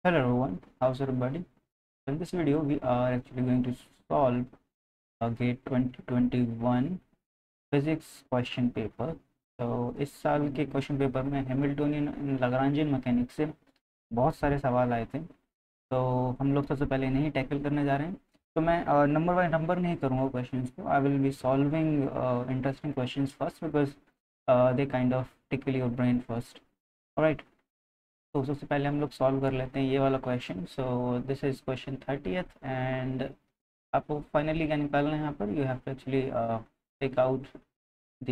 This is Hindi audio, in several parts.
Hello everyone, how's everybody? In this video, we are actually going to solve a GATE 2021 physics question paper. तो इस साल के क्वेश्चन पेपर में हैमिल्टोनियन लाग्रांजियन मैकेनिक्स से बहुत सारे सवाल आए थे। तो हम लोग सबसे पहले इन्हें टैकल करने जा रहे हैं। तो मैं नंबर बाय नंबर नहीं करूँगा क्वेश्चंस को। I will be solving interesting questions first because they kind of tackle your brain first. Alright, तो सबसे पहले हम लोग सॉल्व कर लेते हैं ये वाला question. So this is question 30th and आपको फाइनली क्या निकालना है यहाँ पर। You have to actually take out the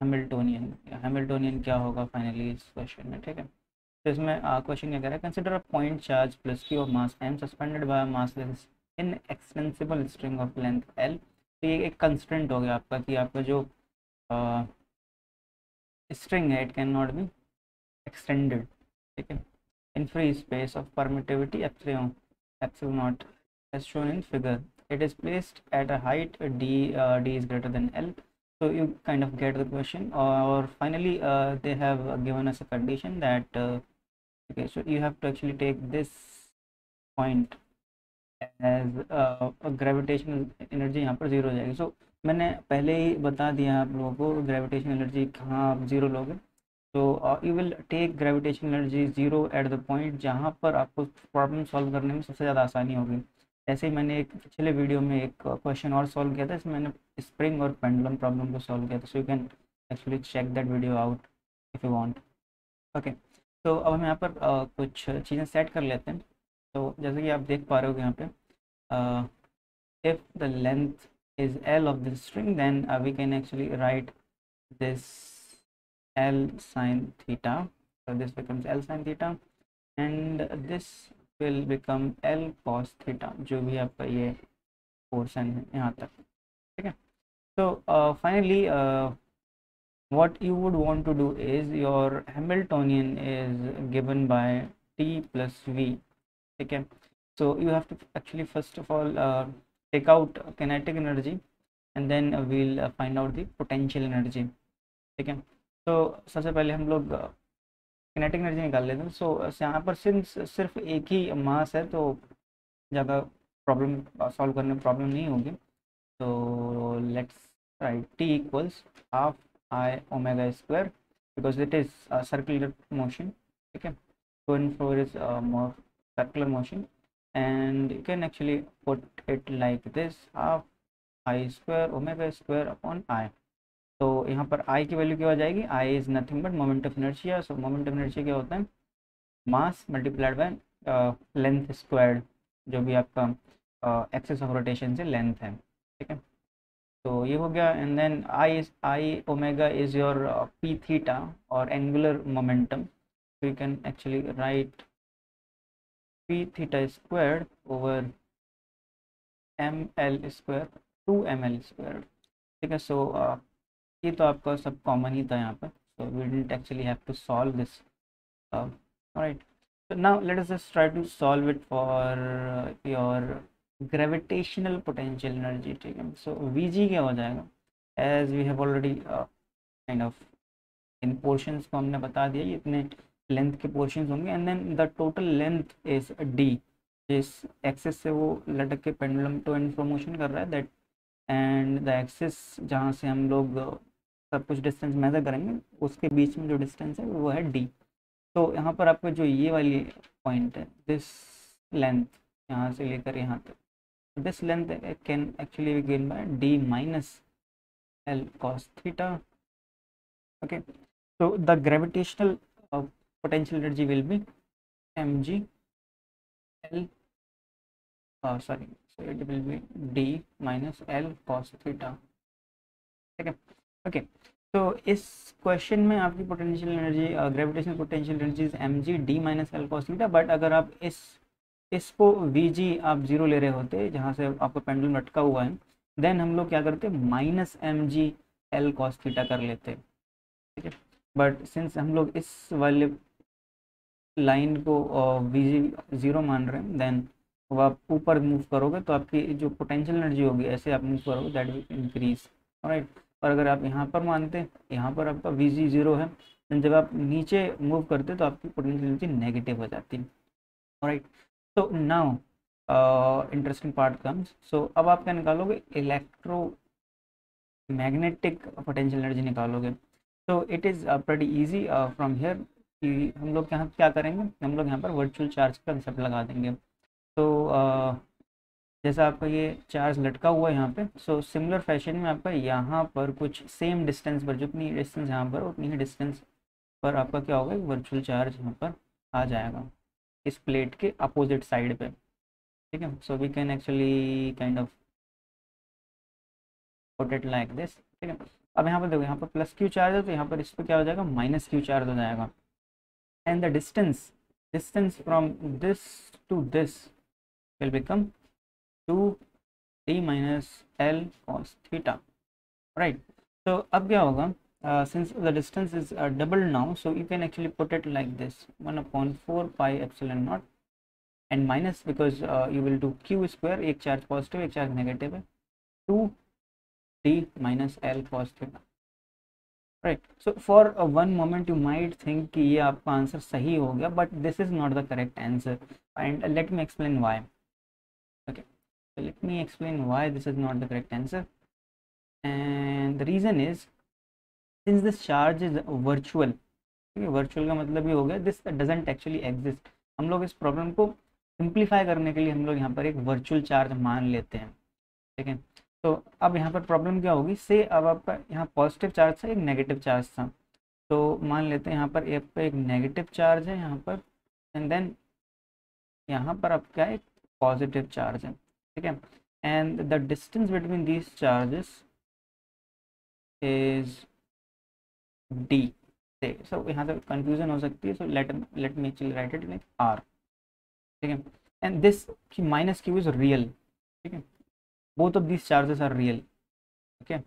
Hamiltonian. Hamiltonian क्या होगा फाइनली इस क्वेश्चन में, ठीक है। तो इसमें क्वेश्चन क्या कह रहा है, consider a point charge plus q of mass m suspended by massless inextensible string of length l. तो ये एक कंस्टेंट हो गया आपका कि आपका जो स्ट्रिंग है it can not be extended, ठीक है, in free space of permittivity epsilon naught as shown in figure. It is placed at a height d is greater than L. So you kind of get the question. Or finally, they have given us a condition that okay, so you have to actually take this point as gravitational energy यहाँ पर जीरो हो जाएगी। सो मैंने पहले ही बता दिया आप लोगों को ग्रेविटेशनल एनर्जी कहाँ आप जीरो लोगे। तो you will take gravitational energy zero at the point जहाँ पर आपको प्रॉब्लम सॉल्व करने में सबसे ज़्यादा आसानी होगी। ऐसे ही मैंने एक पिछले वीडियो में एक क्वेश्चन और सॉल्व किया था, इसमें मैंने स्प्रिंग और पेंडुलम प्रॉब्लम को सॉल्व किया था। So you can actually check that video out if you want. Okay, तो अब हम यहाँ पर कुछ चीज़ें सेट कर लेते हैं। तो जैसे कि आप देख पा रहे हो यहाँ पे, if the length is L of the string, then we can actually write this L sin theta. So this becomes L sin theta and this will become L cos theta, जो भी आपका ये पोर्शन है यहाँ तक, ठीक है। तो finally what you would want to do is your Hamiltonian is given by T plus V, ठीक है। So you have to actually first of all take out kinetic energy and then we'll find out the potential energy, ठीक है। तो सबसे पहले हम लोग किनेटिक एनर्जी निकाल लेते हैं। सो यहाँ पर सिर्फ एक ही मास है तो ज़्यादा प्रॉब्लम सॉल्व करने में प्रॉब्लम नहीं होगी। तो let's write T equals half I omega square because it is circular motion, ठीक है। Going for is more circular motion and you can actually put it like this, half I square omega square upon I। तो यहाँ पर I की वैल्यू क्या हो जाएगी, I is nothing but moment of inertia. So moment of inertia क्या होता है, mass multiplied by length squared, जो भी आपका एक्सिस ऑफ रोटेशन से लेंथ है, ठीक है। तो ये हो गया and then I omega is your P theta और angular momentum. so you can actually write p theta squared over ml square 2ml squared, ठीक है। सो ये तो आपका सब कॉमन ही था यहाँ पर, so we didn't actually have to solve this. Alright, so now let us just try to solve it for your gravitational potential energy, ठीक है। so Vg क्या हो जाएगा, as we have already kind of in portions को हमने बता दिया, ये इतने लेंथ के पोर्शंस होंगे and then the total length is d. जिस एक्सिस से वो लटक के pendulum to and fro motion कर रहा है दैट, एंड द एक्सिस जहाँ से हम लोग सब कुछ डिस्टेंस मेजर करेंगे उसके बीच में जो डिस्टेंस है वो है डी। तो यहाँ पर आपका जो ये वाली पॉइंट है, दिस लेंथ यहाँ से लेकर यहाँ तक, this length can actually be given by D minus l cos theta. Okay, so the gravitational potential energy will be mg l sorry, so it will be d minus l cos theta, ठीक है। ओके, तो इस क्वेश्चन में आपकी potential energy gravitational potential energy is m g d minus l cos theta. But अगर आप इसको वी जी आप जीरो ले रहे होते जहाँ से आपका पेंडुलम लटका हुआ है, देन हम लोग क्या करते minus m g l cos theta कर लेते, ठीक है। बट सिंस हम लोग इस वाले लाइन को वी जी जीरो मान रहे हैं, देन वो आप ऊपर मूव करोगे तो आपकी जो पोटेंशियल एनर्जी होगी ऐसे आप मूव करोगे दैट विल इंक्रीज, राइट। और अगर आप यहाँ पर मानते हैं यहाँ पर आपका वी जी जीरो है, देन जब आप नीचे मूव करते तो आपकी पोटेंशियल एनर्जी नेगेटिव हो जाती है। राइट। तो नाउ इंटरेस्टिंग पार्ट कम्स। सो अब आप क्या निकालोगे, इलेक्ट्रो मैग्नेटिक पोटेंशियल एनर्जी निकालोगे। तो it is pretty easy from here कि हम लोग यहाँ क्या करेंगे, हम लोग यहाँ पर वर्चुअल चार्ज का कंसेप्ट लगा देंगे। तो जैसा आपका ये चार्ज लटका हुआ है यहाँ पे, सो सिमिलर फैशन में आपका यहाँ पर कुछ सेम डिस्टेंस पर, जितनी डिस्टेंस यहाँ पर उतनी ही डिस्टेंस पर आपका क्या होगा, वर्चुअल चार्ज यहाँ पर आ जाएगा इस प्लेट के अपोजिट साइड पे। ठीक है, so we can actually kind of put it like this. ठीक है, अब यहाँ पर देखो, यहाँ पर प्लस क्यू चार्ज है तो यहाँ पर इस पर क्या हो जाएगा, माइनस क्यू चार्ज हो जाएगा। And the distance from this to this will become 2t minus l cos theta, right? So अब क्या होगा, since the distance is double now, so you can actually put it like this, 1 upon 4 pi epsilon naught and minus, because you will do q square, एक चार्ज पॉजिटिव एक चार्ज नेगेटिव है, 2t minus l cos theta, right? So for one moment you might think कि ये आपका आंसर सही हो गया, but this is not the correct answer, and let me explain why. Okay, so let me explain why this is not the correct answer. And the reason is, since this charge is virtual, ठीक है, वर्चुअल का मतलब ये हो गया दिस डजेंट एक्चुअली एग्जिस्ट। हम लोग इस प्रॉब्लम को सिंप्लीफाई करने के लिए हम लोग यहाँ पर एक वर्चुअल चार्ज मान लेते हैं। ठीक है, तो अब यहाँ पर प्रॉब्लम क्या होगी, से अब आपका यहाँ पॉजिटिव चार्ज था, एक नेगेटिव चार्ज था, तो मान लेते हैं यहाँ पर एक नेगेटिव चार्ज है यहाँ पर, एंड देन यहाँ पर अब क्या एक पॉजिटिव चार्ज है। ठीक है, and the distance between these charges is d से। सो यहाँ से कंफ्यूजन हो सकती है, so let me actually write it like r. ठीक है, and this minus q is real. ठीक है, both of these charges are real. ठीक है,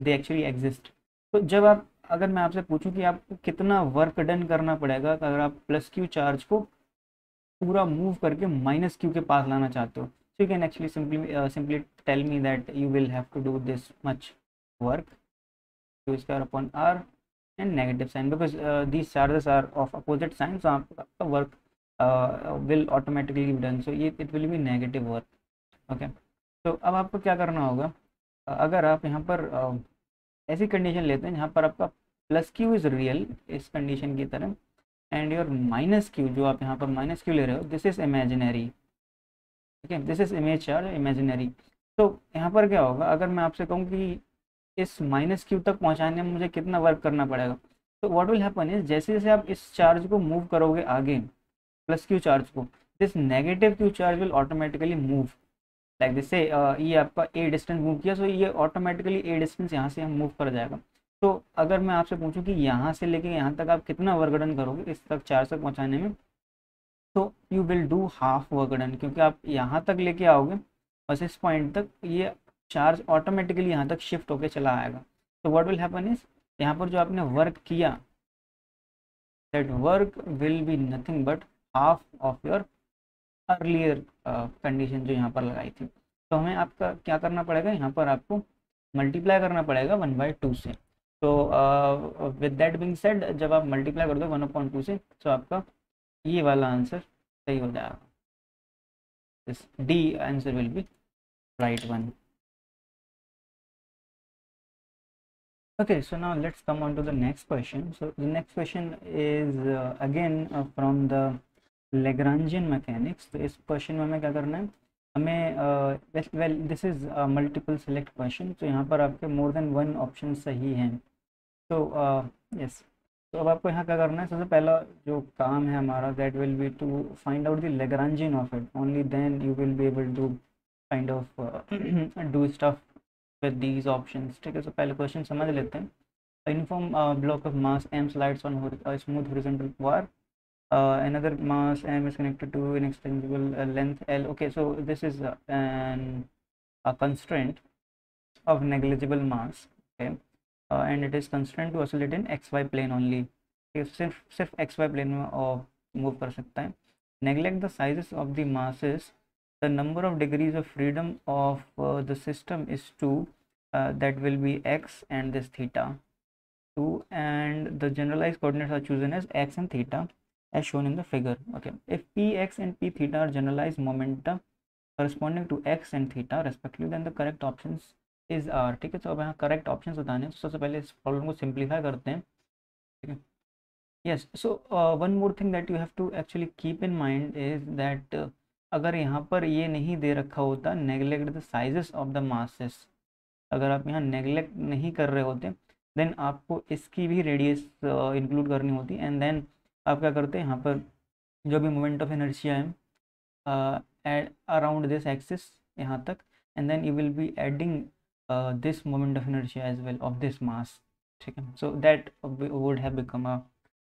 दे एक्चुअली एग्जिस्ट। तो जब आप, अगर मैं आपसे पूछूं कि आपको कितना वर्क डन करना पड़ेगा अगर आप प्लस क्यू चार्ज को पूरा मूव करके माइनस क्यू के पास लाना चाहते हो, so you can actually simply tell me that you will have to do this much work, q square upon r and negative sign, because these charges are of opposite sign, so आपका work will automatically be done, so it will be negative work. Okay, तो अब आपको क्या करना होगा, अगर आप यहाँ पर ऐसी कंडीशन लेते हैं जहाँ पर आपका प्लस क्यू इज रियल इस कंडीशन की तरह, एंड योर माइनस क्यू, जो आप यहाँ पर माइनस क्यू ले रहे हो, दिस इज इमेजिनरी। ठीक है, this is image charge imaginary. तो यहाँ पर क्या होगा, अगर मैं आपसे कहूँ कि इस माइनस क्यू तक पहुँचाने में मुझे कितना वर्क करना पड़ेगा, तो व्हाट विल हैपन इज, जैसे जैसे आप इस चार्ज को मूव करोगे आगे, प्लस क्यू चार्ज को, this negative Q charge will automatically move like this. से ये आपका ए डिस्टेंस मूव किया, सो ये ऑटोमेटिकली ए डिस्टेंस यहाँ से हम मूव कर जाएगा। तो अगर मैं आपसे पूछूं कि यहाँ से लेके यहाँ तक आप कितना वर्क डन करोगे इस तक चार्ज तक पहुँचाने में, तो you will do half work done, क्योंकि आप यहाँ तक लेके आओगे बस इस पॉइंट तक, ये चार्ज ऑटोमेटिकली यहाँ तक शिफ्ट होके चला आएगा। तो व्हाट विल हैपन इज, यहाँ पर जो आपने वर्क किया, that work will be nothing but half of your earlier condition जो यहाँ पर लगाई थी। तो हमें आपका क्या करना पड़ेगा, यहाँ पर आपको मल्टीप्लाई करना पड़ेगा 1/2 से। तो विद दैट बीइंग सेड, जब आप मल्टीप्लाई कर दो 1/2 से, तो आपका ये वाला आंसर सही हो जाएगा, this D answer will be right one. Okay, so now let's come on to the next question. So the next question is again from the Lagrangian mechanics. तो इस क्वेश्चन में हमें क्या करना है, हमें well this is multiple select question, तो यहाँ पर आपके मोर देन वन ऑप्शन सही हैं। तो यस, तो अब आपको यहाँ क्या करना है, सबसे पहला जो काम है हमारा, that will be to find out the Lagrangian of it, only then you will be able to kind of do stuff with these options. ठीक है, तो पहले क्वेश्चन समझ लेते हैं। Uniform block of mass m slides on smooth horizontal bar. Another mass m is connected to an extensible length L. Okay, so this is a constraint of negligible mass. Okay, and it is constrained to oscillate in xy plane only. सिर्फ xy plane में मूव कर सकता है। Neglect the sizes of the masses. The number of degrees of freedom of the system is 2. That will be x and this theta 2, and the generalized coordinates are chosen as x and theta. as shown in the figure. Okay, if px and p theta are generalized momenta corresponding to x and theta respectively, then the correct options is r. ठीक है, तो अब यहाँ करेक्ट ऑप्शन बताने हैं, तो सबसे पहले इस प्रॉब्लम को सिंप्लीफाई करते हैं. ठीक है. Yes, so one more thing that you have to actually keep in mind is that अगर यहाँ पर ये नहीं दे रखा होता neglect the sizes of the masses, अगर आप यहाँ नेग्लेक्ट नहीं कर रहे होते देन आपको इसकी भी रेडियस इंक्लूड करनी होती, एंड देन आप क्या करते हैं यहाँ पर जो भी मोमेंट ऑफ इनर्शिया है अराउंड दिस एक्सिस यहाँ तक, and then you will be adding this moment of inertia as well of this mass. ठीक है, so that would have become a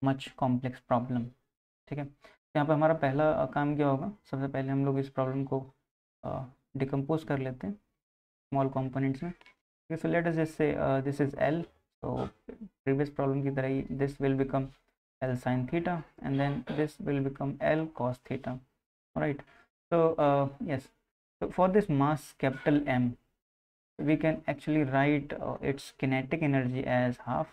much complex problem. ठीक है, यहाँ पर हमारा पहला काम क्या होगा, सबसे पहले हम लोग इस प्रॉब्लम को डिकम्पोज कर लेते हैं स्मॉल कंपोनेंट्स में. Okay, so let us just say this is L. So previous problem की तरह ही this will become L sin theta, and then this will become L cos theta. Alright. So yes. So for this mass capital M, we can actually write its kinetic energy as half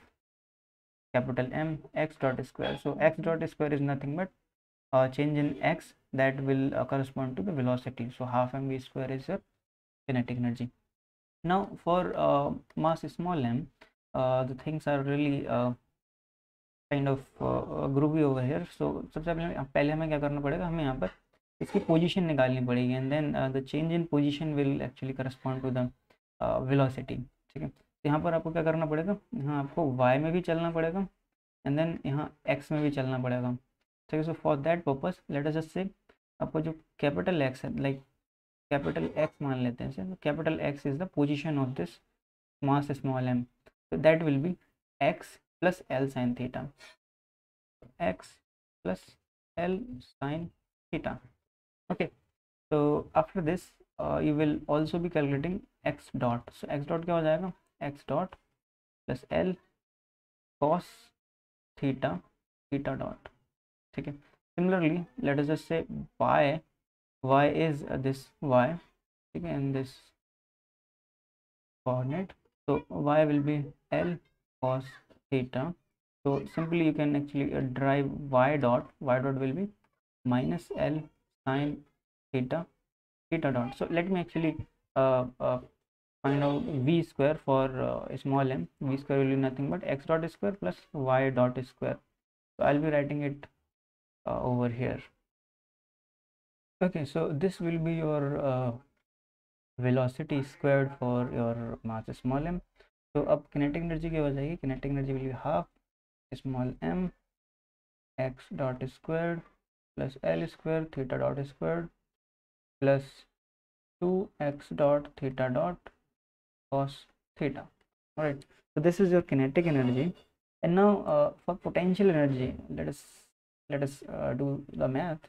capital M x dot square. So x dot square is nothing but change in x that will correspond to the velocity. So half mv square is your kinetic energy. Now for mass small m, the things are really kind of groovy over here. So सबसे पहले हमें क्या करना पड़ेगा, हमें यहाँ पर इसकी पोजीशन निकालनी पड़ेगी, and then the change in position will actually correspond to the velocity. ठीक है, तो यहाँ पर आपको क्या करना पड़ेगा, यहाँ आपको y में भी चलना पड़ेगा, एंड देन यहाँ x में भी चलना पड़ेगा. ठीक है, so for that purpose late us just say आपको जो कैपिटल x है, लाइक कैपिटल X मान लेते हैं, so capital X is the position of this mass small m, so that will be x plus L sin theta, x plus L sin theta. Okay, so after this you will also be calculating x dot. So x dot क्या हो जाएगा, x dot plus L cos theta theta dot. ठीक है, similarly let us just say y is this y, ठीक है, and this coordinate, so y will be L cos theta. So simply you can actually derive y dot will be minus L sin theta theta dot. So let me actually find out v square for small m. V square will be nothing but x dot square plus y dot square. So I'll be writing it over here. Okay, so this will be your velocity squared for your mass small m. So अब kinetic energy क्या हो जाएगी, kinetic energy will be half small m x dot squared plus L square theta dot squared plus 2x dot theta dot cos theta. Alright, so this is your kinetic energy, and now for potential energy let us do the math.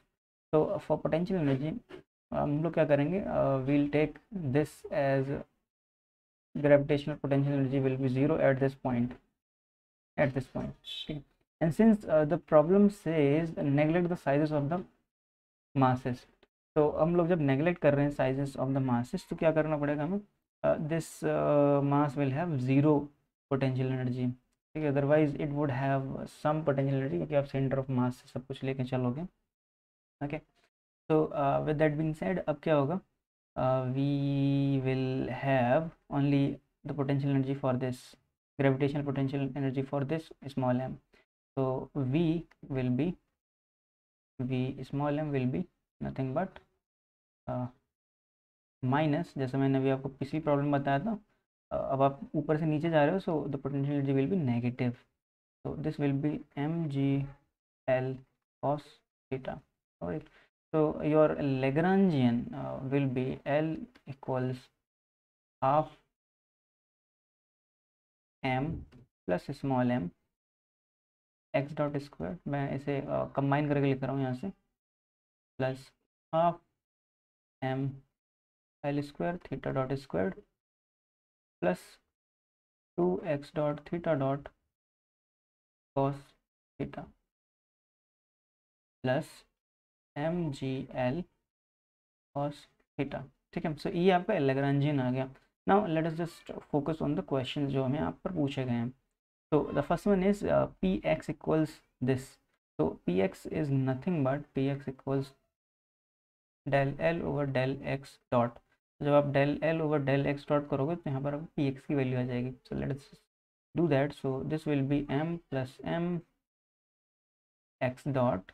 तो फॉर पोटेंशियल एनर्जी हम लोग क्या करेंगे, we'll take this as gravitational potential energy will be zero at this point. ठीक, and since the problem says neglect the sizes of the masses, तो हम लोग जब नेग्लेक्ट कर रहे हैं साइजेस ऑफ द मासेस, तो क्या करना पड़ेगा हमें, this mass will have zero potential energy. ठीक है, otherwise it would have some potential energy, क्योंकि आप सेंटर ऑफ मास से सब कुछ लेके चलोगे. Okay, so with that being said, अब क्या होगा, we will have only the potential energy for this gravitational potential energy for this small m. So v small m will be nothing but minus, जैसे मैंने अभी आपको पिछली प्रॉब्लम बताया था, अब आप ऊपर से नीचे जा रहे हो, so the potential energy will B negative. so this will be mgl cos theta. Alright, so your Lagrangian will be L equals half m plus small m x dot square, मैं इसे कंबाइन करके लिख रहा हूँ यहाँ से, plus half m L square theta dot squared plus 2x dot theta dot cos theta plus mgl cos theta. ठीक है, सो ये आपका Lagrangian आ गया. Now let us just focus on the question जो हमें आप पर पूछे गए हैं. तो the first one is px equals this. So px is nothing but px equals del l over del x dot. जब आप del l over del x dot करोगे तो यहाँ पर आपको px की वैल्यू आ जाएगी. So let's do that. So this will be m plus m x dot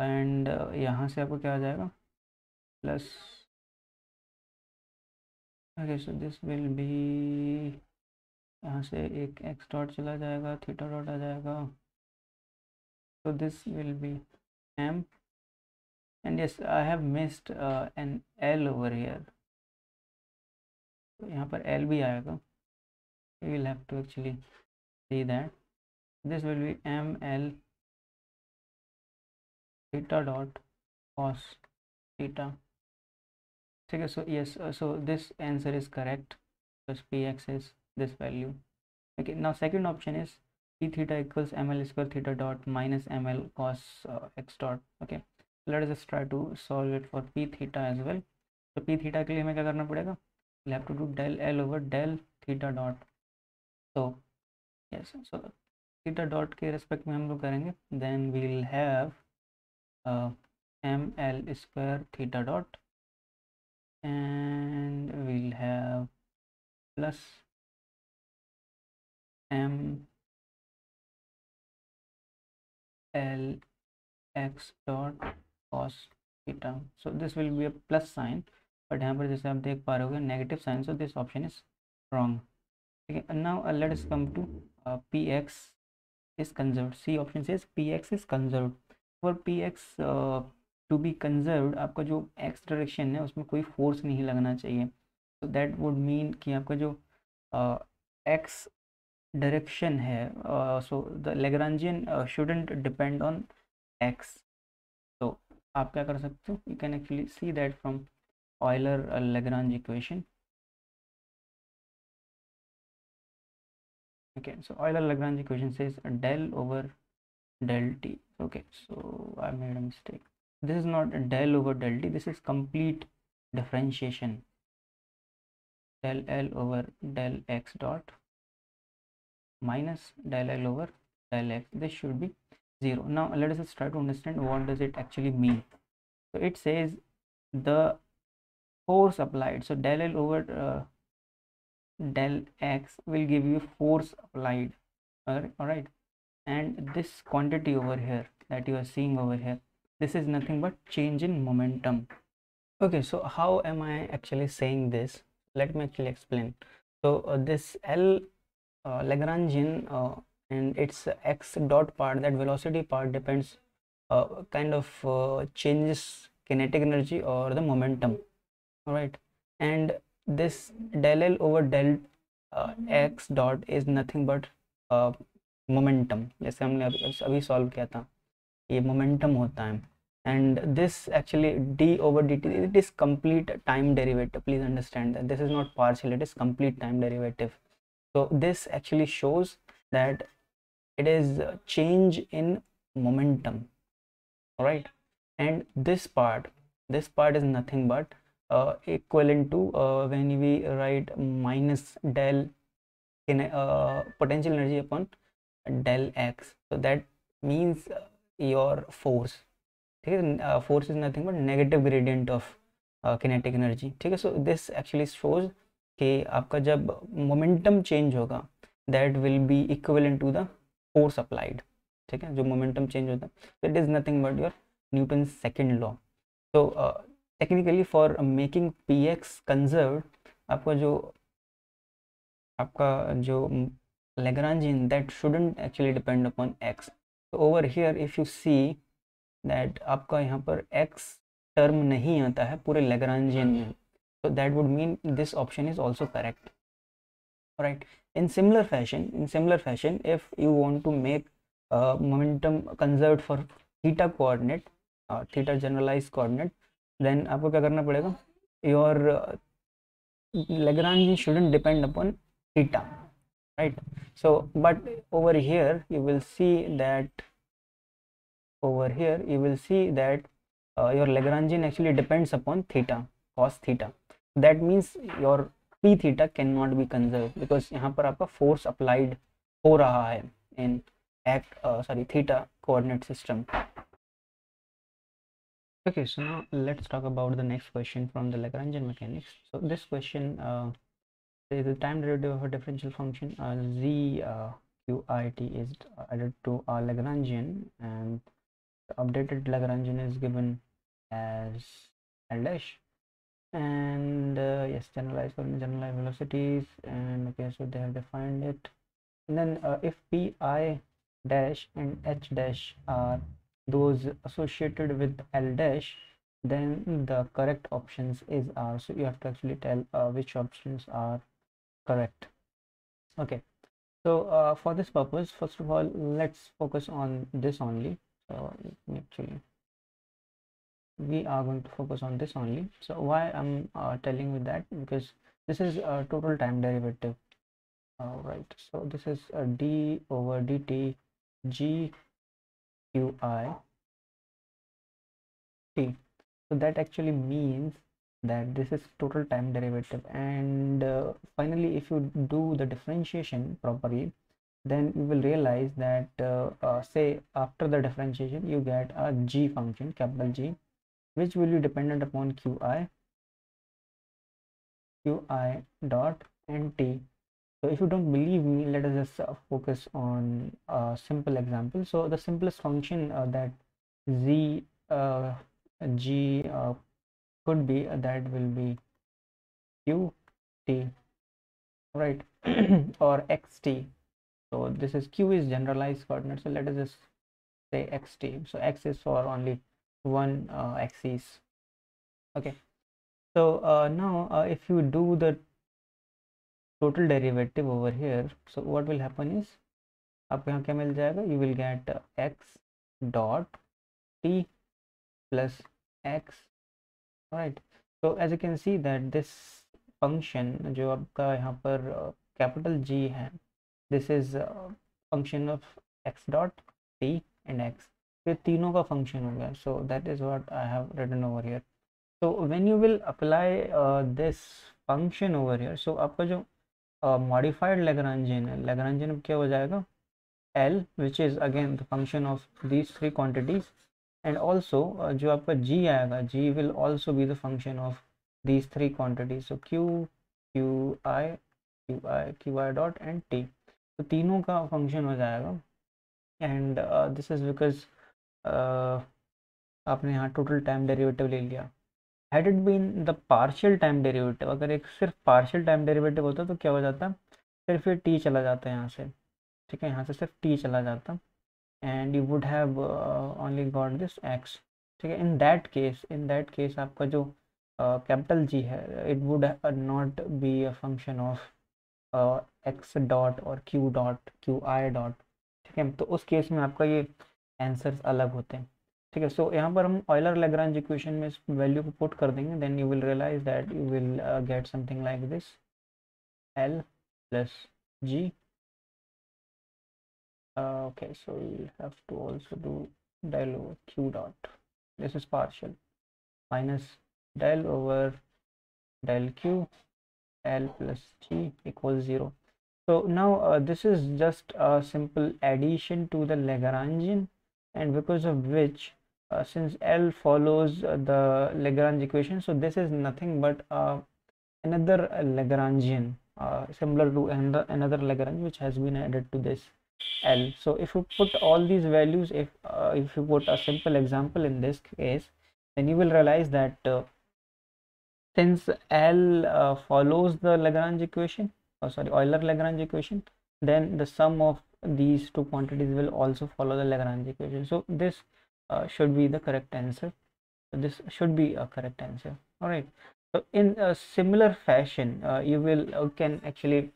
and यहाँ से आपको क्या आ जाएगा plus. okay, so this will be यहाँ से एक x डॉट चला जाएगा, थीटा डॉट आ जाएगा. so this will be m and yes I have missed an l over here. तो यहाँ पर l भी आएगा. we will have to actually see that this will be m l theta dot cos theta. ठीक है. so yes, so this answer is correct because px is this value. okay, now second option is p theta equals ml square theta dot minus ml cos x dot. okay, let us just try to solve it for p theta as well. so p theta के लिए हमें क्या करना पड़ेगा, we'll have to do del l over del theta dot. so yes, so theta dot के रेस्पेक्ट में हम लोग करेंगे, then we'll have ml square theta dot and we'll have plus m l x dot cos theta. so this will be a plus sign, but यहाँ पर जैसे आप देख पा रहे होगे negative sign. so this option is wrong. okay, and now let us come to px is conserved. c option says px is conserved. for px to be conserved आपका जो x डायरेक्शन है उसमें कोई फोर्स नहीं लगना चाहिए. so that would mean कि आपका जो x डायरेक्शन है, so the Lagrangian shouldn't depend on x. so आप क्या कर सकते हो, you can actually see that from Euler Lagrange equation. okay, so Euler Lagrange equation says del over del t. okay, so I made a mistake. This is not del over del t, this is complete differentiation. del l over del x dot minus del l over del x. this should be 0. now let us just try to understand what does it actually mean. so it says the force applied, so del l over del x will give you force applied. all right, and this quantity over here that you are seeing over here, this is nothing but change in momentum. okay, so how am I actually saying this, let me actually explain. so this l Lagrangian and its x dot part, that velocity part depends kind of changes kinetic energy or the momentum. all right, and this del l over del x dot is nothing but momentum. जैसे हमने अभी सॉल्व किया था, ये momentum होता है. and this actually d over dt, it is complete time derivative. please understand that this is not partial, it is complete time derivative. so this actually shows that it is a change in momentum. all right, and this part is nothing but equivalent to when we write minus del in potential energy upon del x. so that means your force. force is nothing but negative gradient of kinetic energy. ठीक है, so this actually shows कि आपका जब momentum change होगा that will be equivalent to the force applied. ठीक है, जो momentum change होता है it is nothing but your Newton's second law. so technically for making px conserved, आपका जो Lagrangian that shouldn't actually depend upon x. so over here if you see that आपका यहाँ पर x टर्म नहीं आता है पूरे Lagrangian में, so that would mean this option is also correct. alright, in similar fashion if you want to make momentum conserved for theta coordinate, theta generalized coordinate, then आपको क्या करना पड़ेगा, your Lagrangian shouldn't depend upon theta, right? so but over here you will see that your Lagrangian actually depends upon theta, cos theta. that means your p theta cannot be conserved because यहाँ पर आपका force applied हो रहा है in theta coordinate system. Okay, so now let's talk about the next question from the Lagrangian mechanics. So this question is the time derivative of a differential function z qit is added to our Lagrangian, and the updated Lagrangian is given as L dash, and yes, generalized for generalized velocities, and okay, so they have defined it. And then if pi dash and h dash are those associated with L dash, then the correct options is R. So you have to actually tell which options are correct. Okay, so for this purpose, first of all, let's focus on this only. So actually we are going to focus on this only. So why I'm telling you that, because this is a total time derivative. Right, so this is a d over dt g qi t. So that actually means that this is total time derivative, and finally if you do the differentiation properly, then you will realize that say after the differentiation you get a g function, capital G, which will be dependent upon qi dot and t. So if you don't believe me, let us just focus on a simple example. So the simplest function that z g could be, that will be qt, right? Or xt. So this is q is generalized coordinate, so let us just say xt. So x is for only one axis. Okay, so now if you do the total derivative over here, so what will happen is आपको यहाँ क्या मिल जाएगा, you will get x dot t plus x, right? So as you can see that this function जो आपका यहाँ पर capital G है, this is function of x dot t and x, ये तीनों का function हो गया. So that is what I have written over here. So when you will apply this function over here, so आपका जो modified Lagrangian है, Lagrangian क्या हो जाएगा, L, which is again the function of these three quantities, and also जो आपका G आएगा, G will also be the function of these three quantities. So Q, QI dot and T, तो तीनों का function हो जाएगा. And this is because आपने यहाँ total time derivative ले लिया. Had it been the partial time derivative, अगर एक सिर्फ partial time derivative होता तो क्या हो जाता, सिर्फ ये t चला जाता है यहाँ से, ठीक है, यहाँ से सिर्फ t चला जाता, and you would have only got this x, ठीक है. in that case आपका जो capital G है, it would not be a function of x dot और q dot qi dot, ठीक है. तो उस केस में आपका ये आंसर्स अलग होते हैं, ठीक है. सो यहाँ पर हम ऑयलर लैग्रांज इक्वेशन में इस वैल्यू को पुट कर देंगे, then you will realise that you will get something like this, L plus G. Okay, so we'll have to also do del over q dot, this is partial, minus del over del q L plus G equals 0. So now this is just a simple addition to the Lagrangian, and because of which since L follows the Lagrange equation, so this is nothing but another Lagrangian similar to another Lagrange which has been added to this L. So if you put all these values, if you put a simple example in this case, then you will realize that since L follows the Lagrange equation, Euler Lagrange equation, then the sum of these two quantities will also follow the Lagrange equation. So this should be the correct answer. So this should be a correct answer. All right. So in a similar fashion, you can actually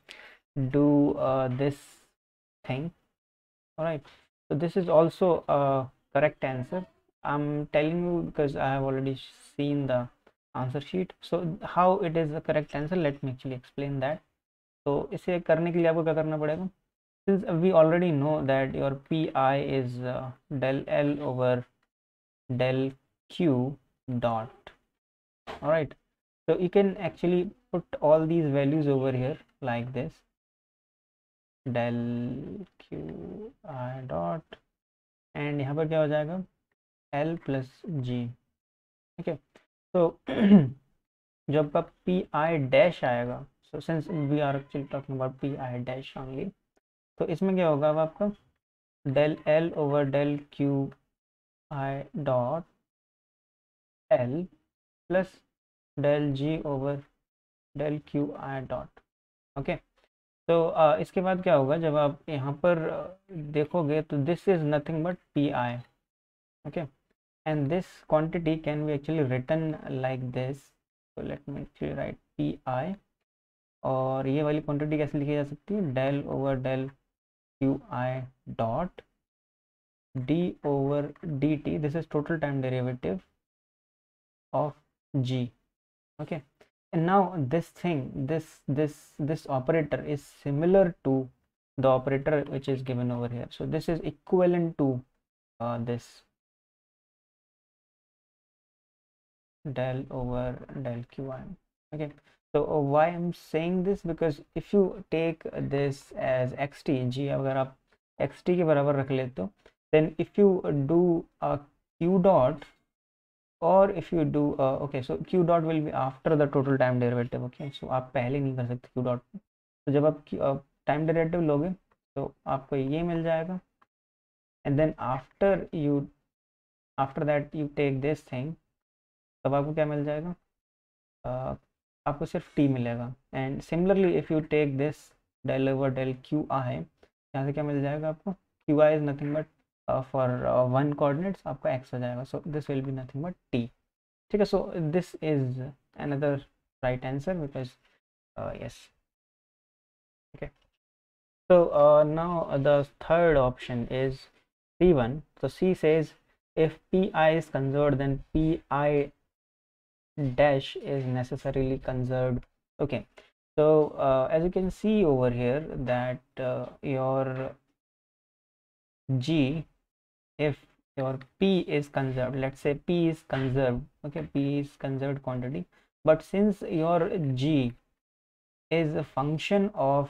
do this thing. All right. So this is also a correct answer. I'm telling you because I have already seen the answer sheet. So how it is the correct answer, let me actually explain that. तो इसे करने के लिए आपको क्या करना पड़ेगा, since we already know that your pi is del L over del Q dot, all right. So you can actually put all these values over here like this, del q i dot, and यहाँ पर क्या हो जाएगा एल प्लस जी। ठीक है, तो जब आपका पी आई डैश आएगा, so since we are actually talking about p I dash only, तो इसमें क्या होगा अब आपका del l over del q i dot l plus del g over del q i dot. Okay, तो इसके बाद क्या होगा जब आप यहाँ पर देखोगे तो this is nothing but p i. Okay, and this quantity can be actually written like this, so let me actually write p i, और ये वाली क्वांटिटी कैसे लिखी जा सकती है del over del q i dot d over d t, this is total time derivative of g. okay, and now this thing, this operator is similar to the operator which is given over here, so this is equivalent to this del over del qi. Okay, so why I'm saying this, because if you take this as xt, g अगर आप xt के बराबर रख लेते हो, then if you do a q dot, or if you do okay, so q dot will be after the total time derivative. okay, so आप पहले नहीं कर सकते q dot, तो जब आप टाइम डेरिवेटिव लोगे तो आपको ये मिल जाएगा, and then after that you take this thing, तब आपको क्या मिल जाएगा, आपको सिर्फ t मिलेगा। And similarly if you take this del over del q i, यहाँ से क्या मिल जाएगा आपको, q i is nothing but for one coordinates आपका x हो जाएगा, so this will be nothing but t। ठीक है, so this is another right answer because yes. Okay, so now the third option is C1. So C says if pi is conserved, then pi dash is necessarily conserved. Okay, so as you can see over here that your g, if your p is conserved, let's say p is conserved, okay, p is conserved quantity, but since your g is a function of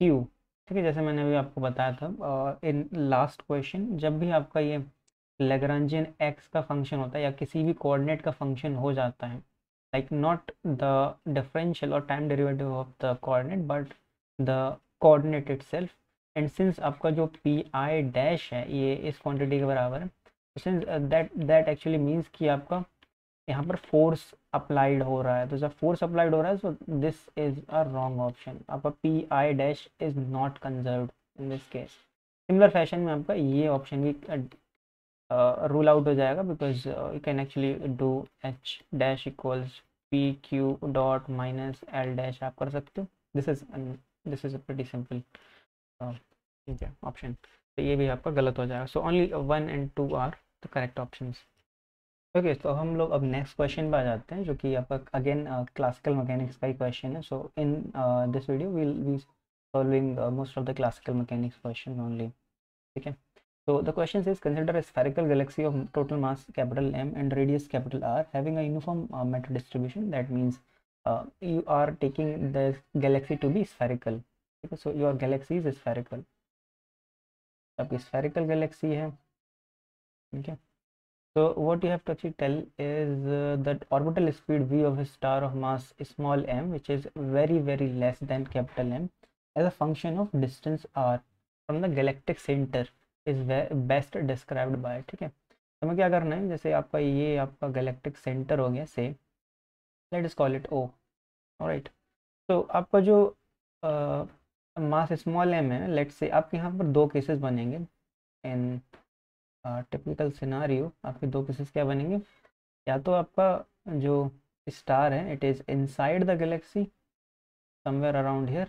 q, ठीक है, जैसे मैंने अभी आपको बताया था इन लास्ट क्वेश्चन, जब भी आपका ये लैग्रांजियन एक्स का फंक्शन होता है या किसी भी कोऑर्डिनेट का फंक्शन हो जाता है, लाइक नॉट द डिफरेंशियल और time derivative of the coordinate but the coordinate itself, and since आपका जो पी आई डैश है ये इस क्वांटिटी के बराबर है, सिंस दैट एक्चुअली मीन्स कि आपका यहाँ पर फोर्स अप्लाइड हो रहा है, तो जब फोर्स अप्लाइड हो रहा है so this is a wrong option, आपका P I dash is not conserved in this case. Similar fashion में आपका ये ऑप्शन भी रूल आउट हो जाएगा, because you can actually do H dash equals P Q dot minus L dash आप कर सकते हो, this is a pretty simple, ठीक है, ऑप्शन, तो ये भी आपका गलत हो जाएगा, so only 1 and 2 are the correct options. Okay, तो हम लोग अब नेक्स्ट क्वेश्चन पे आ जाते हैं, जो कि आपका अगेन क्लासिकल मैकेनिक्स का ही क्वेश्चन है। So in this video will be solving most of the classical mechanics question only. ठीक है, so the question says consider a spherical galaxy of total mass capital M and radius capital R having a uniform matter distribution. That means you are taking the galaxy to be spherical. Okay, so your galaxy is spherical. आपकी spherical galaxy है, ठीक है। So what you have to actually tell is that orbital speed v of a star of mass small m, which is very less than capital M, as a function of distance r from the galactic center is best described by। ठीक है, तो हमें क्या करना है, जैसे आपका ये आपका गैलेक्टिक सेंटर हो गया, से let us call it O, alright. तो आपका जो मास स्मॉल m है, लेट से आपके यहाँ पर दो केसेस बनेंगे इन टिपिकल सिनारियो, आपके दो केसेस क्या बनेंगे, या तो आपका जो स्टार है it is inside the Galaxy somewhere around here,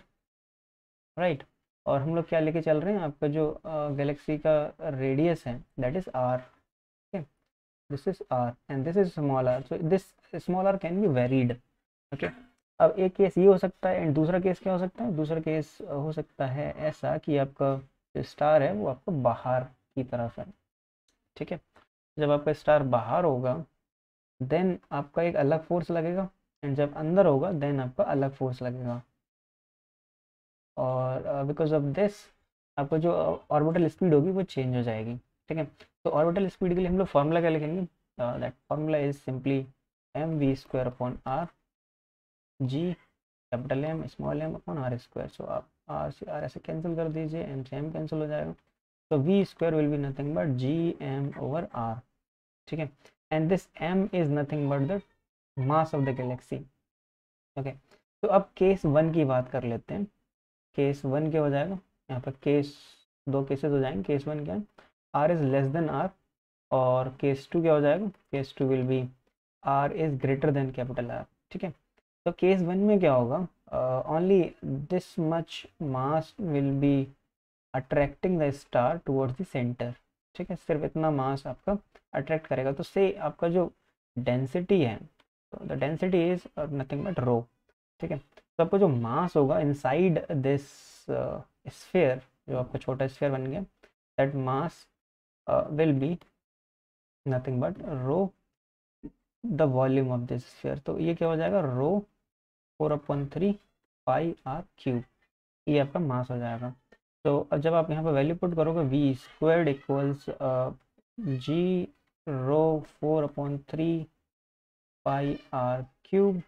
right, और हम लोग क्या लेके चल रहे हैं, आपका जो गैलेक्सी का रेडियस है that is r, okay, this is r and this is small r, so this small r can be varied। okay, अब एक केस ये हो सकता है, एंड दूसरा केस क्या हो सकता है, दूसरा केस हो सकता है ऐसा कि आपका जो स्टार है वो आपको बाहर की तरफ है। ठीक है, जब आपका स्टार बाहर होगा देन आपका एक अलग फोर्स लगेगा, एंड जब अंदर होगा देन आपका अलग फोर्स लगेगा। और बिकॉज ऑफ दिस आपका जो ऑर्बिटल स्पीड होगी वो चेंज हो जाएगी। ठीक है, तो ऑर्बिटल स्पीड के लिए हम लोग फार्मूला क्या लिखेंगे? That formula is simply M V square upon R G capital M small M upon R square. So आप आर से आर ऐसे कैंसिल कर दीजिए, एम से एम कैंसिल हो जाएगा, तो v square will be nothing but g m over r. ठीक है, and this m is nothing but the mass of the galaxy. Okay, तो अब केस वन की बात कर लेते हैं। केस वन क्या हो जाएगा? यहाँ पर केस दो केसेस हो जाएंगे। केस वन क्या है? R is less than r, और केस टू क्या हो जाएगा? Case two will be r is greater than capital r. ठीक है, तो केस वन में क्या होगा? Only this much mass will be attracting the star towards the centre. ठीक है, सिर्फ इतना मास आपका अट्रैक्ट करेगा, तो से आपका जो डेंसिटी है, तो the density is nothing but rho. ठीक है, तो आपका जो मास होगा इनसाइड दिस स्फीयर, जो आपका छोटा स्फीयर बन गया, that mass will be nothing but rho the volume of this sphere. तो ये क्या हो जाएगा? रो 4/3 पाई आर क्यूब, ये आपका मास हो जाएगा। तो अब जब आप यहाँ पर वैल्यू पुट करोगे, v squared equals g rho 4/3 pi r cube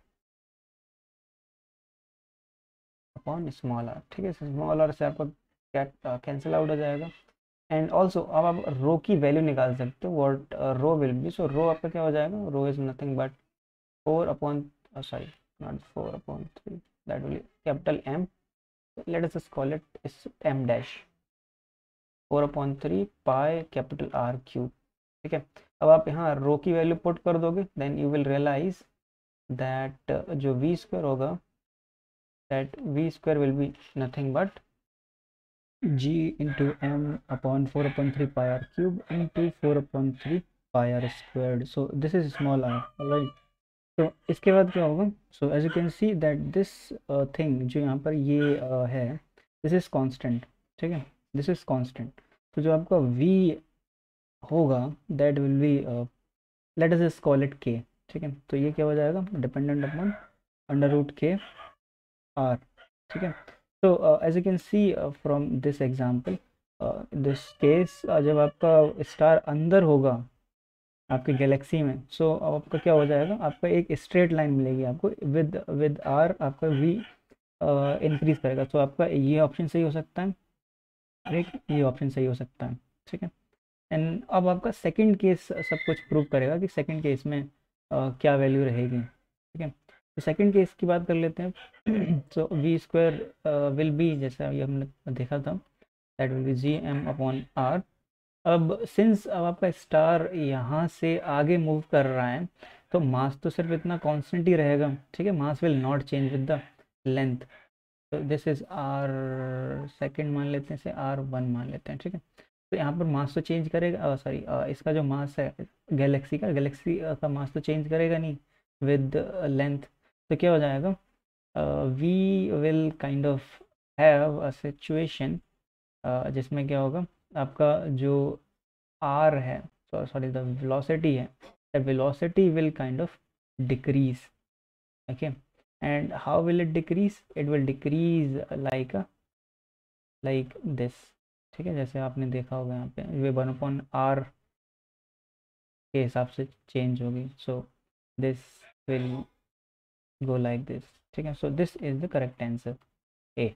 upon small r. ठीक है, स्मॉल आर से आपका क्या कैंसिल आउट हो जाएगा। एंड ऑल्सो अब आप रो की वैल्यू निकाल सकते हो, what rho will be. So rho आपका क्या हो जाएगा? Rho is nothing but 4 upon sorry, not 4/3, that will be capital M. Let us just call it is M dash 4/3 pi capital R cube। ठीक है, अब आप यहाँ रो की वैल्यू पुट कर दोगे, then you will realise that जो वी स्क्वायर होगा, that v square will be nothing but g into m upon 4/3 pi r cube into 4/3 pi r squared. So this is small r, alright। तो इसके बाद क्या होगा? So as you can see that this thing जो यहाँ पर ये है, दिस इज कांस्टेंट। ठीक है, दिस इज कांस्टेंट। तो जो आपका v होगा, that will be, let us just call it k। ठीक है, तो ये क्या हो जाएगा? डिपेंडेंट अपॉन अंडर रूट के आर। ठीक है, तो as you can see from this example, this case, जब आपका स्टार अंदर होगा आपके गैलेक्सी में, सो अब आपका क्या हो जाएगा? आपका एक स्ट्रेट लाइन मिलेगी आपको, विद आर आपका वी इंक्रीज करेगा। तो आपका ये ऑप्शन सही हो सकता है, और एक ये ऑप्शन सही हो सकता है। ठीक है, एंड अब आपका सेकंड केस सब कुछ प्रूव करेगा कि सेकंड केस में क्या वैल्यू रहेगी। ठीक है, तो सेकंड केस की बात कर लेते हैं। So v square will be, जैसा ये हमने देखा था, that will be g m upon r. अब सिंस अब आपका स्टार यहाँ से आगे मूव कर रहा है, तो मास तो सिर्फ इतना कांस्टेंट ही रहेगा। ठीक है, mass will not change with the length. तो दिस इज आर सेकंड मान लेते हैं, से R1 मान लेते हैं। ठीक है, तो यहाँ पर मास तो चेंज करेगा, सॉरी इसका जो मास है गैलेक्सी का मास तो चेंज करेगा नहीं विद लेंथ। तो क्या हो जाएगा? V will kind of have a situation जिसमें क्या होगा? आपका जो r है, सॉरी द velocity है, the velocity will kind of decrease। okay, and how will it decrease? It will decrease like this। ठीक है, जैसे आपने देखा होगा यहाँ पे वे 1/r के हिसाब से चेंज होगी। सो this will go like this. ठीक है, so this is the correct answer, A.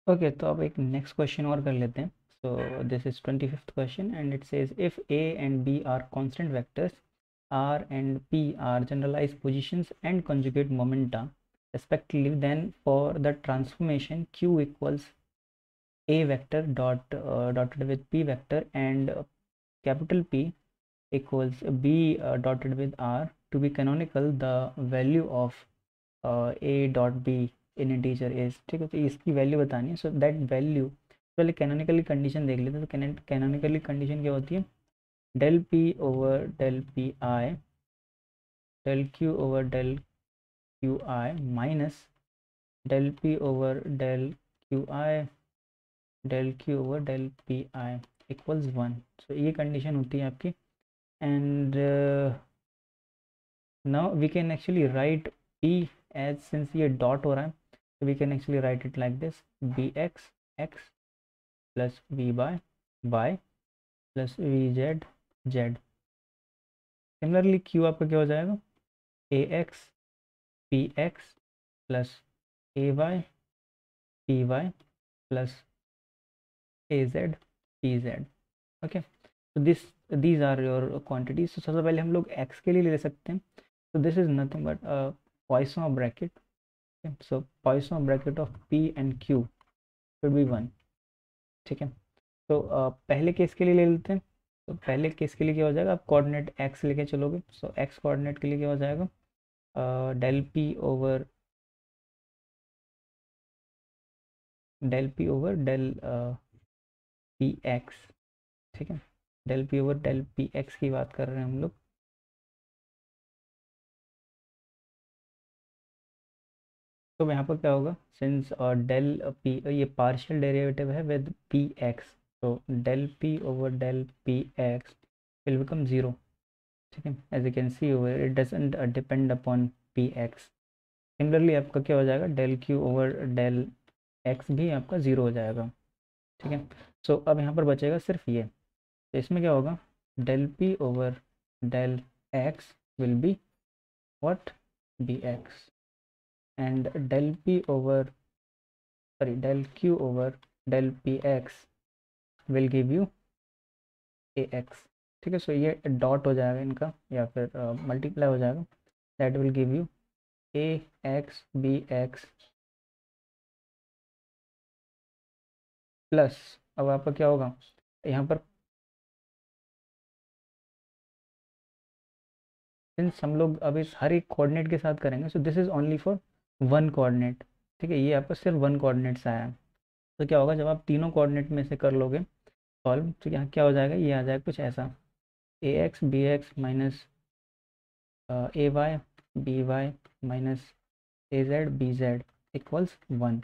Okay, तो अब एक नेक्स्ट क्वेश्चन और कर लेते हैं। सो this is 25th question, and it says if a and b are constant vectors, r and p are generalized positions and conjugate momenta respectively, then for the transformation q equals a vector dotted with p vector and capital P equals b dotted with r to be canonical, the value of a dot b in integer is. ठीक है, तो इसकी वैल्यू बतानी है। सो दैट वैल्यू, पहले कैनोनिकली कंडीशन देख लेते हैं। तो कैनोनिकली कंडीशन क्या होती है? Del p over del p i, del q over del q i minus del p over del q i, del q over del p i equals 1। So ये कंडीशन होती है आपकी। And now we can actually write p as, since ये डॉट हो रहा है, So we can actually write it like this: bx x plus v by y plus vz z. Similarly q आपका क्या हो जाएगा? ax px plus ay py plus az pz. Okay, तो these are your quantities. तो सबसे पहले हम लोग x के लिए ले सकते हैं. So this is nothing but Poisson bracket. Okay? So Poisson bracket of p and q should be 1. ठीक है, तो पहले केस के लिए ले लेते हैं. तो पहले केस के लिए क्या हो जाएगा? आप कोऑर्डिनेट x लेके चलोगे. सो x कोऑर्डिनेट के लिए क्या हो जाएगा? Del p over del p x. ठीक है, del p over del p x की बात कर रहे हैं हम लोग. तो यहाँ पर क्या होगा? सिंस डेल पी ये पार्शियल डेरिवेटिव है विद पी एक्स, तो del p over del p x will become 0. ठीक है, as you can see over it doesn't depend upon p x. Similarly आपका क्या हो जाएगा? Del q over del x भी आपका 0 हो जाएगा. ठीक है, सो अब यहाँ पर बचेगा सिर्फ ये. तो इसमें क्या होगा? Del p over del x will be what? B x. and del p over del q over del px will give you ax. ठीक है, सो ये डॉट हो जाएगा इनका या फिर मल्टीप्लाई हो जाएगा. That will give you ax bx plus. अब आपका क्या होगा यहाँ पर? सिंस हम लोग अब इस हर एक कोऑर्डिनेट के साथ करेंगे, सो this is only for one coordinate. ठीक है, ये आपका सिर्फ वन कोऑर्डिनेट से आया है. तो क्या होगा जब आप तीनों कोऑर्डिनेट में से कर लोगे सॉल्व, तो यहाँ क्या हो जाएगा? ये आ जाएगा कुछ ऐसा: a x b x minus a y b y minus a z b z equals 1.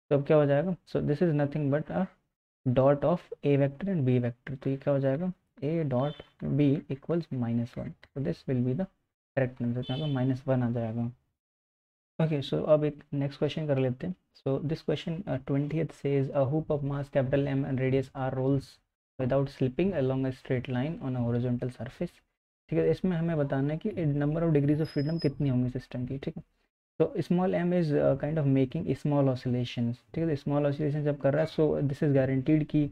तो अब क्या हो जाएगा? So this is nothing but a dot of a vector and b vector. तो ये क्या हो जाएगा? A dot b equals -1. तो this will be the correct answer. यहाँ पर -1 आ जाएगा. ओके, सो अब एक नेक्स्ट क्वेश्चन कर लेते हैं. So this question 20th says a hoop of mass capital M and radius r rolls without slipping along a straight line on a horizontal surface. ठीक है, इसमें हमें बताना है कि number of degrees of freedom कितनी होंगी सिस्टम की. ठीक है, तो small m is kind of making small oscillations. ठीक है, स्मॉल ऑसिलेशन जब कर रहा है, सो दिस इज गारंटीड कि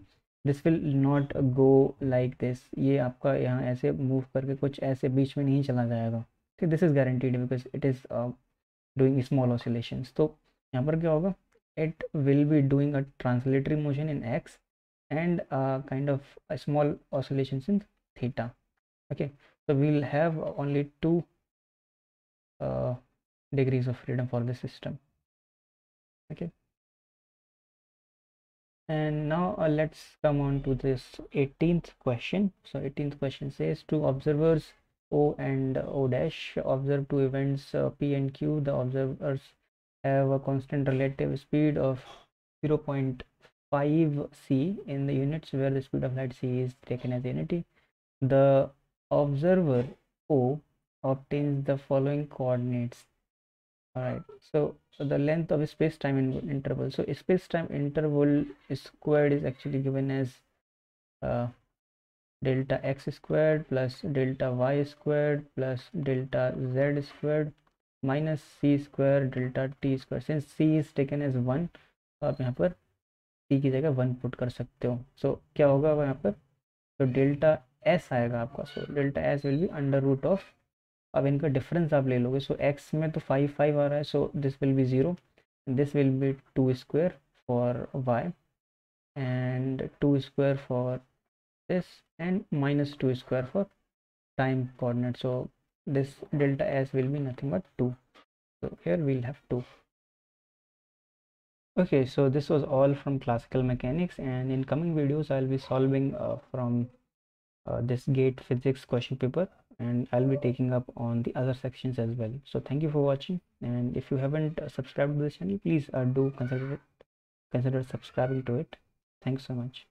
this will not go like this. ये आपका यहाँ ऐसे मूव करके कुछ ऐसे बीच में नहीं चला जाएगा. ठीक, this is guaranteed because it is doing small oscillations. तो यहाँ पर क्या होगा? it will be doing a translatory motion in x and kind of a small oscillations in theta. Okay, so we'll have only 2 degrees of freedom for this system. Okay, and now let's come on to this 18th question. So 18th question says two observers O and O dash observe two events P and Q. The observers have a constant relative speed of 0.5 c in the units where the speed of light c is taken as unity. The observer O obtains the following coordinates. Alright, so the length of a space-time interval. So space-time interval squared is actually given as delta x squared plus delta y squared plus delta z squared minus c square delta t square. Since c is taken as 1, तो आप यहाँ पर c की जगह 1 पुट कर सकते हो. सो क्या होगा यहाँ पर? तो डेल्टा s आएगा आपका. So delta s will be under root of, अब इनका डिफरेंस आप ले लोगे. सो x में तो 5 आ रहा है, so this will B 0. This will B 2 square for y and 2 square for this and -2 square for time coordinate. So this delta s will be nothing but 2. So here we'll have 2. Okay, so this was all from classical mechanics, and in coming videos I'll be solving from this gate physics question paper, and I'll be taking up on the other sections as well. So thank you for watching, and if you haven't subscribed to this channel, please do consider subscribing to it. Thanks so much.